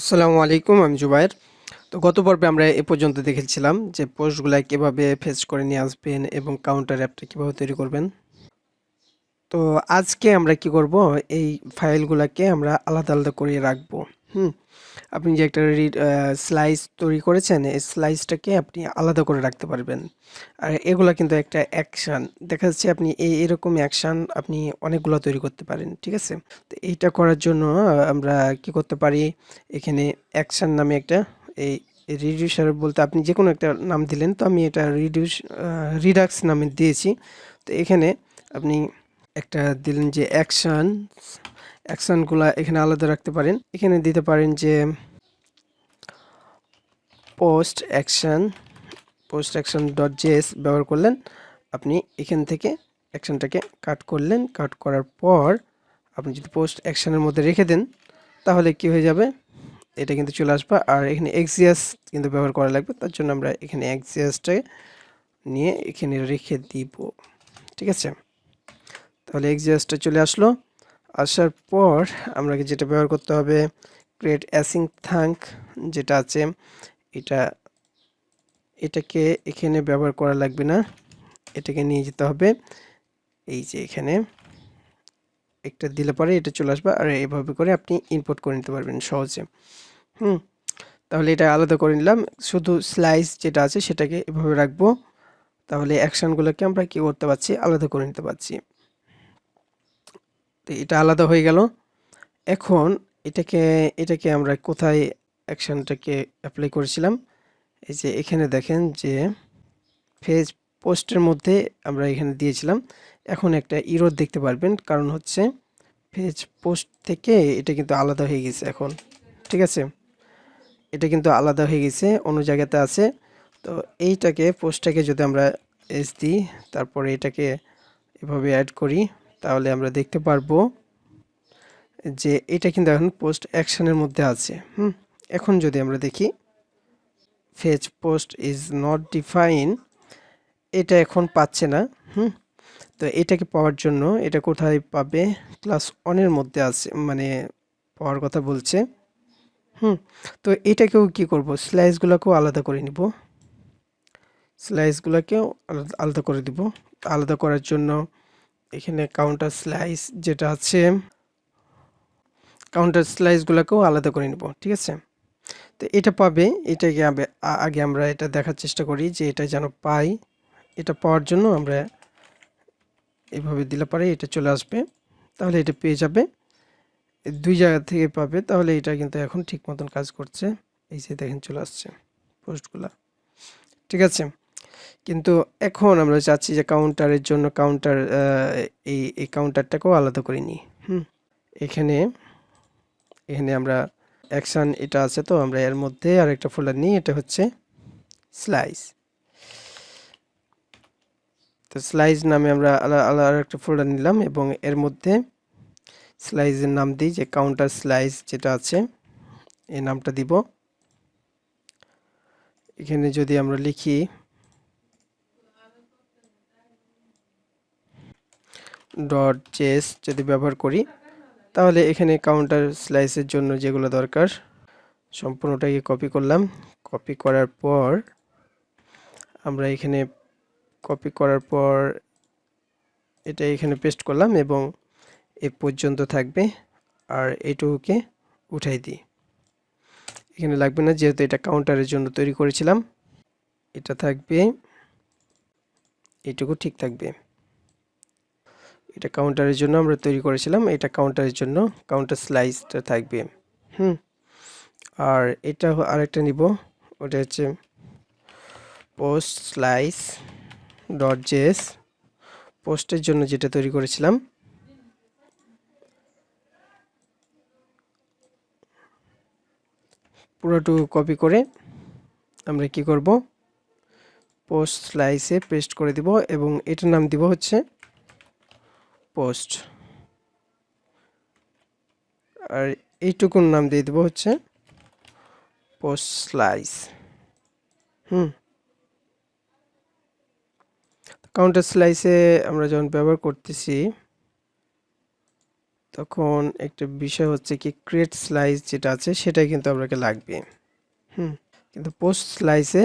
আসসালামু আলাইকুম, আমি জুবায়ের। তো গত পর্বে আমরা এ পর্যন্ত দেখেছিলাম যে পোস্টগুলা কিভাবে ফেচ করে নিয়ে আসবেন এবং কাউন্টার অ্যাপটা কিভাবে তৈরি করবেন। তো আজকে আমরা কি করব, এই ফাইলগুলাকে আমরা আলাদা আলাদা করে রাখবো। হুম আপনি যে একটা স্লাইস তৈরি করেছেন, এই স্লাইসটাকে আপনি আলাদা করে রাখতে পারবেন। আর এগুলা কিন্তু একটা অ্যাকশন দেখা যাচ্ছে, আপনি এরকম অ্যাকশন আপনি অনেকগুলো তৈরি করতে পারেন, ঠিক আছে? তো এইটা করার জন্য আমরা কি করতে পারি, এখানে অ্যাকশন নামে একটা এই রিডিউসার বলতে আপনি যে কোনো একটা নাম দিলেন, তো আমি এটা রিডাক্স নামে দিয়েছি। তো এখানে আপনি একটা দিলেন যে অ্যাকশনগুলা এখানে আলাদা রাখতে পারেন। এখানে দিতে পারেন যে পোস্ট অ্যাকশন ডট জেএস ব্যবহার করলেন। আপনি এখান থেকে অ্যাকশনটাকে কাট করলেন, কাট করার পর আপনি যদি পোস্ট অ্যাকশনের মধ্যে রেখে দেন, তাহলে কি হয়ে যাবে, এটা কিন্তু চলে আসবে। আর এখানে এক্সিয়াস কিন্তু ব্যবহার করা লাগবে, তার জন্য আমরা এখানে এক্সিয়াসটা নিয়ে এখানে রেখে দিব, ঠিক আছে? তাহলে এক্সিয়াসটা চলে আসলো। আসার পর আমরা যেটা ব্যবহার করতে হবে, ক্রিয়েট অ্যাসিং থাঙ্ক যেটা আছে, এটা এটাকে এখানে ব্যবহার করা লাগবে না, এটাকে নিয়ে যেতে হবে এই যে এখানে একটা দিলে পরে এটা চলে আসবে। আর এভাবে করে আপনি ইনপুট করে নিতে পারবেন সহজে। হুম তাহলে এটা আলাদা করে নিলাম, শুধু স্লাইস যেটা আছে সেটাকে এভাবে রাখবো। তাহলে অ্যাকশনগুলোকে আমরা কি করতে পারছি, আলাদা করে নিতে পারছি। তো এটা আলাদা হয়ে গেল। এখন এটাকে এটাকে আমরা কোথায় অ্যাকশনটাকে অ্যাপ্লাই করেছিলাম, এই যে এখানে দেখেন যে পেজ পোস্টের মধ্যে আমরা এখানে দিয়েছিলাম। এখন একটা ইরর দেখতে পারবেন, কারণ হচ্ছে পেজ পোস্ট থেকে এটা কিন্তু আলাদা হয়ে গেছে এখন, ঠিক আছে? এটা কিন্তু আলাদা হয়ে গেছে, অন্য জায়গাতে আছে। তো এইটাকে পোস্টটাকে যদি আমরা এস দিই, তারপরে এটাকে এভাবে অ্যাড করি, তাহলে আমরা দেখতে পারবো যে এটা কিন্তু এখন পোস্ট অ্যাকশনের মধ্যে আছে। এখন যদি আমরা দেখি fetch post is not define, এটা এখন পাচ্ছে না। তো এটাকে পাওয়ার জন্য এটা কোথায় পাবে, ক্লাস অনের মধ্যে আছে, মানে পাওয়ার কথা বলছে। হুম তো এটাকেও কি করব, স্লাইসগুলোকেও আলাদা করে নিব, স্লাইসগুলোকেও আলাদা আলাদা করে দিব। আলাদা করার জন্য এখানে কাউন্টার স্লাইস যেটা আছে, কাউন্টার স্লাইসগুলোকেও আলাদা করে নিব, ঠিক আছে? তো এটা পাবে, এটাকে আগে আমরা এটা দেখার চেষ্টা করি যে এটা যেন পাই। এটা পাওয়ার জন্য আমরা এভাবে দিলে পরে এটা চলে আসবে, তাহলে এটা পেয়ে যাবে। দুই জায়গা থেকে পাবে, তাহলে এটা কিন্তু এখন ঠিক মতন কাজ করছে। এই যে দেখেন চলে আসছে পোস্টগুলা, ঠিক আছে? কিন্তু এখন আমরা চাচ্ছি যে কাউন্টারের জন্য কাউন্টার, এই কাউন্টারটাকেও আলাদা করে নিই। এখানে এখানে আমরা অ্যাকশন এটা আছে, তো আমরা এর মধ্যে আরেকটা ফোল্ডার নিই, এটা হচ্ছে স্লাইস। তো স্লাইস নামে আমরা আলাদা আরেকটা ফোল্ডার নিলাম এবং এর মধ্যে স্লাইসের নাম দিই যে কাউন্টার স্লাইস যেটা আছে, এই নামটা দিব। এখানে যদি আমরা লিখি ডট জেএস যদি ব্যবহার করি, তাহলে এখানে কাউন্টার স্লাইসের জন্য যেগুলো দরকার সম্পূর্ণটাকে কপি করলাম। কপি করার পর আমরা এখানে কপি করার পর এটা এখানে পেস্ট করলাম এবং এ পর্যন্ত থাকবে। আর এইটুকুকে উঠাই দিই, এখানে লাগবে না যেহেতু এটা কাউন্টারের জন্য তৈরি করেছিলাম। এটা থাকবে, এইটুকু ঠিক থাকবে। এটা কাউন্টারের জন্য আমরা তৈরি করেছিলাম, এটা কাউন্টারের জন্য কাউন্টার স্লাইসটা থাকবে। আর এটা আরেকটা নিব, ওটা হচ্ছে পোস্ট স্লাইস ডট জেএস, পোস্টের জন্য যেটা তৈরি করেছিলাম। পুরোটুকু কপি করে আমরা কি করব, পোস্ট স্লাইসে পেস্ট করে দিব এবং এটার নাম দিব হচ্ছে পোস্ট। আর এইটুকুর নাম দিয়ে দেবো হচ্ছে পোস্ট স্লাইস। কাউন্টার স্লাইসে আমরা যখন ব্যবহার করতেছি, তখন একটা বিষয় হচ্ছে কি ক্রিয়েট স্লাইস যেটা আছে সেটাই কিন্তু আপনাকে লাগবে। কিন্তু পোস্ট স্লাইসে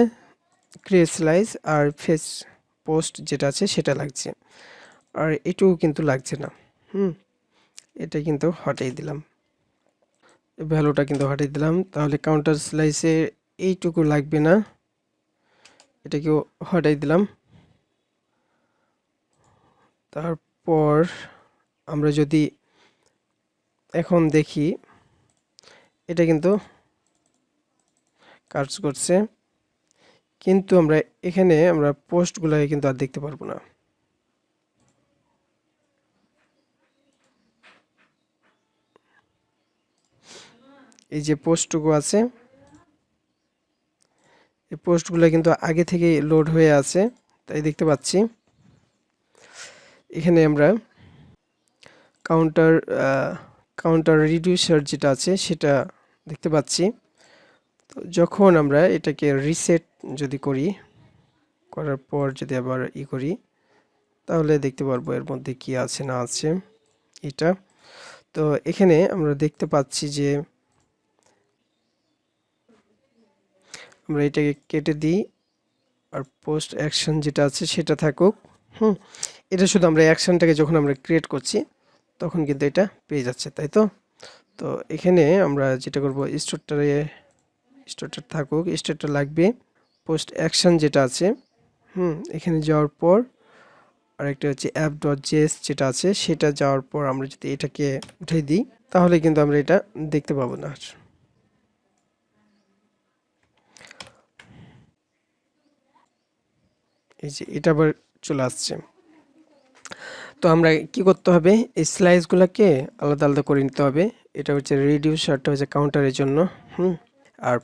ক্রিয়েট স্লাইস আর ফেস পোস্ট যেটা আছে সেটা লাগছে, আর এটুকু কিন্তু লাগছে না। এটা কিন্তু হটাই দিলাম, ভ্যালুটা কিন্তু হটাই দিলাম। তাহলে কাউন্টার স্লাইসে এইটুকু লাগবে না, এটাকেও হটাই দিলাম। তারপর আমরা যদি এখন দেখি, এটা কিন্তু কাজ করছে, কিন্তু আমরা এখানে আমরা পোস্টগুলোকে কিন্তু আর দেখতে পারবো না। এই যে পোস্টটুকু আছে, এই পোস্টগুলো কিন্তু আগে থেকে লোড হয়ে আছে, তাই দেখতে পাচ্ছি। এখানে আমরা কাউন্টার কাউন্টার রিডিউসার যেটা আছে সেটা দেখতে পাচ্ছি। তো যখন আমরা এটাকে রিসেট যদি করি, করার পর যদি আবার করি, তাহলে দেখতে পারবো এর মধ্যে কি আছে না আছে এটা। তো এখানে আমরা দেখতে পাচ্ছি যে আমরা এটাকে কেটে দিই, আর পোস্ট অ্যাকশন যেটা আছে সেটা থাকুক। এটা শুধু আমরা অ্যাকশনটাকে যখন আমরা ক্রিয়েট করছি তখন কিন্তু এটা পেয়ে যাচ্ছে, তাই তো। তো এখানে আমরা যেটা করব, স্টোরটা থাকুক, স্টোরটা লাগবে। পোস্ট অ্যাকশন যেটা আছে এখানে যাওয়ার পর আরেকটা হচ্ছে অ্যাপ ডট জেএস যেটা আছে সেটা যাওয়ার পর আমরা যদি এটাকে উঠাই দিই, তাহলে কিন্তু আমরা এটা দেখতে পাবো না। এই যে এটা আবার চলে আসছে। তো আমরা কি করতে হবে, এই স্লাইসগুলোকে আলাদা আলাদা করে নিতে হবে। এটা হচ্ছে রিডিউসারটা হচ্ছে কাউন্টারের জন্য। আর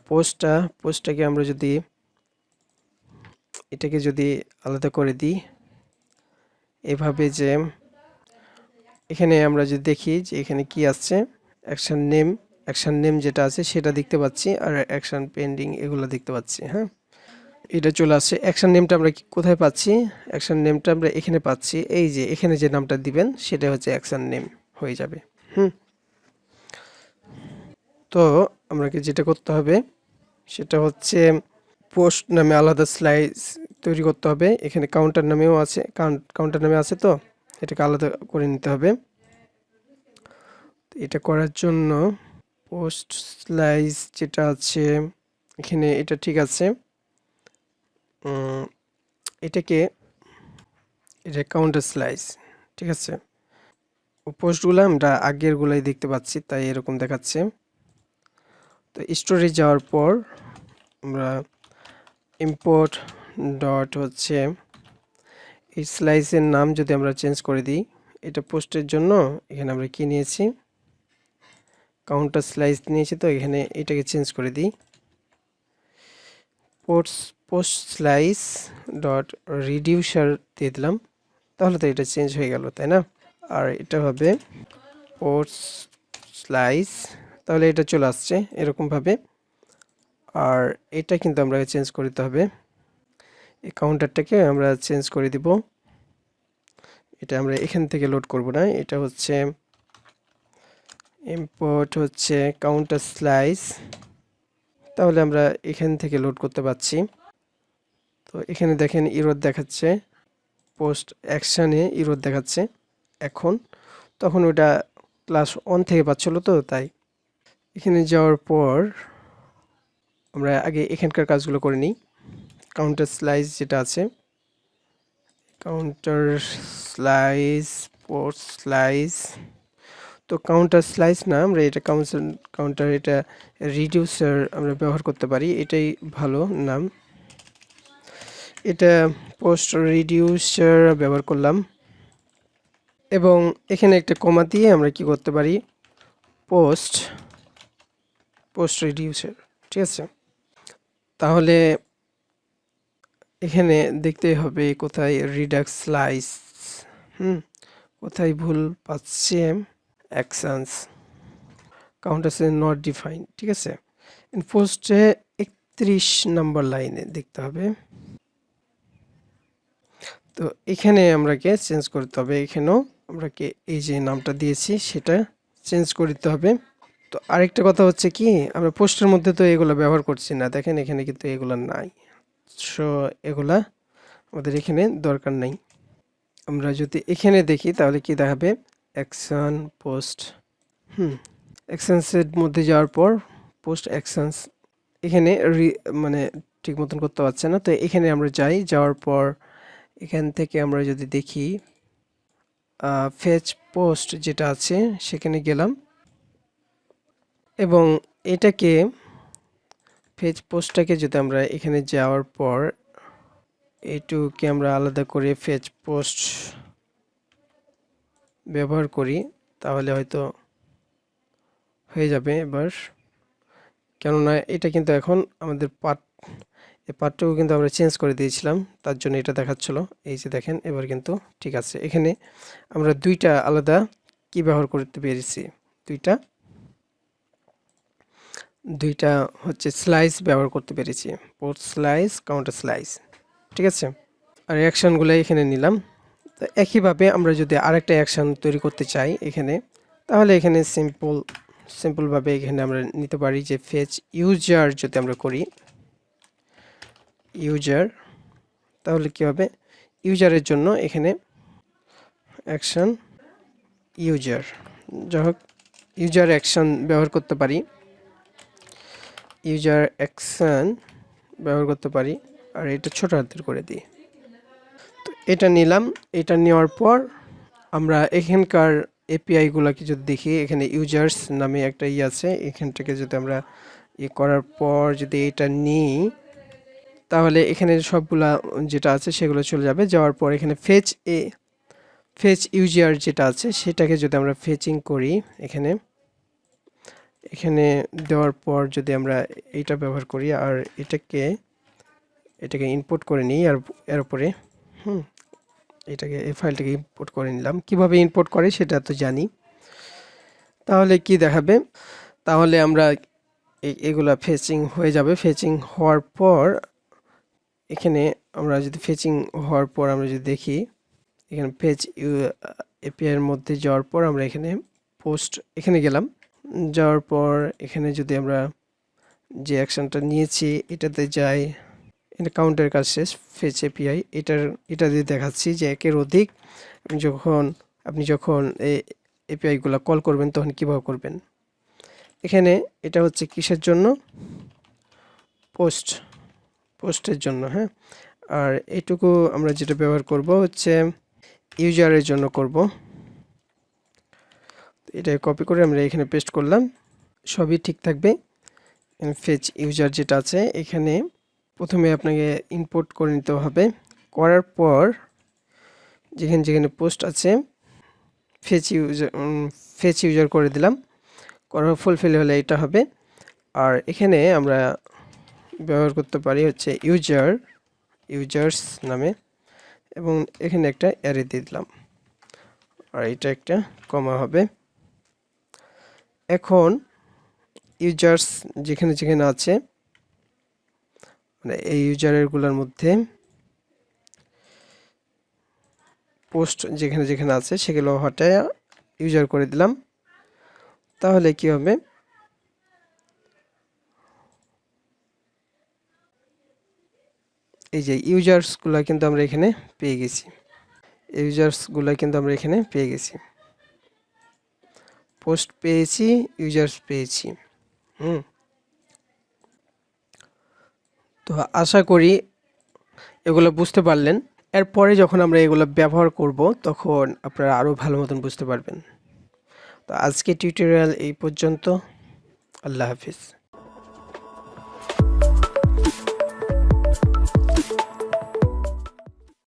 পোস্টটাকে আমরা যদি এটাকে যদি আলাদা করে দিই এভাবে, যে এখানে আমরা যদি দেখি যে এখানে কি আসছে, অ্যাকশন নেম যেটা আছে সেটা দেখতে পাচ্ছি, আর অ্যাকশন পেন্ডিং এগুলো দেখতে পাচ্ছি। এটা চলে আসছে। অ্যাকশন নেমটা আমরা কোথায় পাচ্ছি, অ্যাকশন নেমটা আমরা এখানে পাচ্ছি। এই যে এখানে যে নামটা দিবেন সেটা হচ্ছে অ্যাকশন নেম হয়ে যাবে। তো আমাকে যেটা করতে হবে সেটা হচ্ছে পোস্ট নামে আলাদা স্লাইস তৈরি করতে হবে। এখানে কাউন্টার নামেও আছে, কাউন্টার নামে আছে, তো এটাকে আলাদা করে নিতে হবে। এটা করার জন্য পোস্ট স্লাইস যেটা আছে এখানে এটা ঠিক আছে। এটাকে এটা কাউন্টার স্লাইস ঠিক আছে। পোস্টগুলো আমরা আগের গুলাই দেখতে পাচ্ছি, তাই এরকম দেখাচ্ছে। তো স্টোরেজ যাওয়ার পর আমরা ইম্পোর্ট ডট হচ্ছে এই স্লাইসের নাম যদি আমরা চেঞ্জ করে দিই, এটা পোস্টের জন্য এখানে আমরা কি নিয়েছি, কাউন্টার স্লাইস নিয়েছি, তো এখানে এটাকে চেঞ্জ করে দিই, পোস্ট স্লাইস ডট রিডিউসার দিয়ে দিলাম, তাহলে তো এটা চেঞ্জ হয়ে গেল, তাই না। আর এটা হবে পোস্ট স্লাইস, তাহলে এটা চলে আসছে এরকমভাবে। আর এটা কিন্তু আমরা চেঞ্জ করতে হবে, এই কাউন্টারটাকে আমরা চেঞ্জ করে দিব। এটা আমরা এখান থেকে লোড করব না, এটা হচ্ছে ইম্পোর্ট হচ্ছে কাউন্টার স্লাইস, তাহলে আমরা এখান থেকে লোড করতে পারছি। তো এখানে দেখেন ইরর দেখাচ্ছে, পোস্ট অ্যাকশানে ইরর দেখাচ্ছে এখন, তখন ওটা ক্লাস 1 থেকে পাচ্ছিল, তো তাই। এখানে যাওয়ার পর আমরা আগে এখানকার কাজগুলো করে নিই। কাউন্টার স্লাইস যেটা আছে, কাউন্টার স্লাইস পোস্ট স্লাইস, তো কাউন্টার স্লাইস না, আমরা এটা কাউন্টার এটা রিডিউসার আমরা ব্যবহার করতে পারি, এটাই ভালো নাম। এটা পোস্ট রিডিউসার ব্যবহার করলাম, এবং এখানে একটা কমা দিয়ে আমরা কি করতে পারি, পোস্ট রিডিউসার, ঠিক আছে। তাহলে এখানে দেখতে হবে কোথায় রিডাক্স স্লাইস, কোথায় ভুল পাচ্ছে, অ্যাকশনস কাউন্টার নট ডিফাইন, ঠিক আছে। পোস্টে 31 নম্বর লাইনে দেখতে হবে। তো এখানে আমরাকে চেঞ্জ করতে হবে, এখানেও আমরা এই যে নামটা দিয়েছি সেটা চেঞ্জ করে দিতে হবে। তো আরেকটা কথা হচ্ছে কি, আমরা পোস্টের মধ্যে তো এগুলো ব্যবহার করছি না, দেখেন এখানে কিন্তু এগুলো নাই। সো এগুলা আমাদের এখানে দরকার নাই। আমরা যদি এখানে দেখি তাহলে কি দেখাবে, অ্যাকশন পোস্ট। অ্যাকশনসের মধ্যে যাওয়ার পর পোস্ট অ্যাকশনস এখানে মানে ঠিক মতন করতে পারছে না। তো এখানে আমরা যাওয়ার পর এখান থেকে আমরা যদি দেখি ফেচ পোস্ট যেটা আছে সেখানে গেলাম এবং এটাকে ফেচ পোস্টটাকে যদি আমরা এখানে যাওয়ার পর এইটুকে আমরা আলাদা করে ফেচ পোস্ট ব্যবহার করি তাহলে হয়তো হয়ে যাবে এবার। কেননা এটা কিন্তু এখন আমাদের এই পার্টটুকু কিন্তু আমরা চেঞ্জ করে দিয়েছিলাম, তার জন্য এটা দেখাচ্ছিল। এই যে দেখেন এবার কিন্তু ঠিক আছে। এখানে আমরা দুইটা আলাদা কি ব্যবহার করতে পেরেছি, দুইটা হচ্ছে স্লাইস ব্যবহার করতে পেরেছি, পোস্ট স্লাইস, কাউন্টার স্লাইস, ঠিক আছে। আর অ্যাকশনগুলো এখানে নিলাম। তো একইভাবে আমরা যদি আরেকটা অ্যাকশন তৈরি করতে চাই এখানে, তাহলে এখানে সিম্পলভাবে এখানে আমরা নিতে পারি যে ফেচ ইউজার যদি আমরা করি ইউজার, তাহলে কি হবে, ইউজারের জন্য এখানে অ্যাকশন ইউজার, যাই হোক ইউজার অ্যাকশন ব্যবহার করতে পারি, ইউজার অ্যাকশন ব্যবহার করতে পারি। আর এটা ছোট হাতের করে দিই। তো এটা নিলাম। এটা নেওয়ার পর আমরা এখানকার এপিআইগুলোকে যদি দেখি, এখানে ইউজার্স নামে একটা আছে, এখান থেকে যদি আমরা করার পর যদি এটা নিই তাহলে এখানে সবগুলা যেটা আছে সেগুলো চলে যাবে। যাওয়ার পর এখানে ফেচ ইউজার যেটা আছে সেটাকে যদি আমরা ফেচিং করি এখানে দেওয়ার পর যদি আমরা এইটা ব্যবহার করি আর এটাকে ইনপুট করে নিই, আর এর উপরে এই ফাইলটাকে ইম্পোর্ট করে নিলাম। কিভাবে ইম্পোর্ট করে সেটা তো জানি। তাহলে কি দেখাবে, তাহলে আমরা এগুলা ফেচিং হয়ে যাবে। ফেচিং হওয়ার পর এখানে আমরা যদি আমরা যদি দেখি এখানে ফেচ এপিআই এর মধ্যে যাওয়ার পর আমরা এখানে পোস্ট এখানে গেলাম। যাওয়ার পর এখানে যদি আমরা যে অ্যাকশনটা নিয়েছি এটাতে যাই, এটা কাউন্টের কাজ শেষ, ফেচ এপিআই এটা দিয়ে দেখাচ্ছি যে একের অধিক আপনি যখন এই এপিআইগুলো কল করবেন তখন কীভাবে করবেন। এখানে এটা হচ্ছে কিসের জন্য, পোস্টের জন্য, হ্যাঁ। আর এইটুকু আমরা যেটা ব্যবহার করব হচ্ছে ইউজারের জন্য করব। এটা কপি করে আমরা এখানে পেস্ট করলাম, সবই ঠিক থাকবে। ফেচ ইউজার যেটা আছে এখানে প্রথমে আপনাকে ইনপুট করে নিতে হবে। করার পর যেখানে পোস্ট আছে ফেচ ইউজার করে দিলাম। করার ফুলফিল হলে এটা হবে। আর এখানে আমরা ব্যবহার করতে পারি হচ্ছে ইউজার্স নামে, এবং এখানে একটা অ্যারে দিয়ে দিলাম, আর এটা একটা কমা হবে। এখন ইউজার্স যেখানে আছে মানে এই ইউজারেরগুলোর মধ্যে পোস্ট যেখানে আছে সেগুলো হটায় ইউজার করে দিলাম। তাহলে কি হবে, এই যে ইউজার্সগুলো কিন্তু আমরা এখানে পেয়ে গেছি। পোস্ট পেয়েছি, ইউজার্স পেয়েছি। তো আশা করি এগুলো বুঝতে পারলেন। এরপরে যখন আমরা এগুলো ব্যবহার করব তখন আপনারা আরও ভালো মতন বুঝতে পারবেন। তো আজকে টিউটোরিয়াল এই পর্যন্ত। আল্লাহ হাফিজ।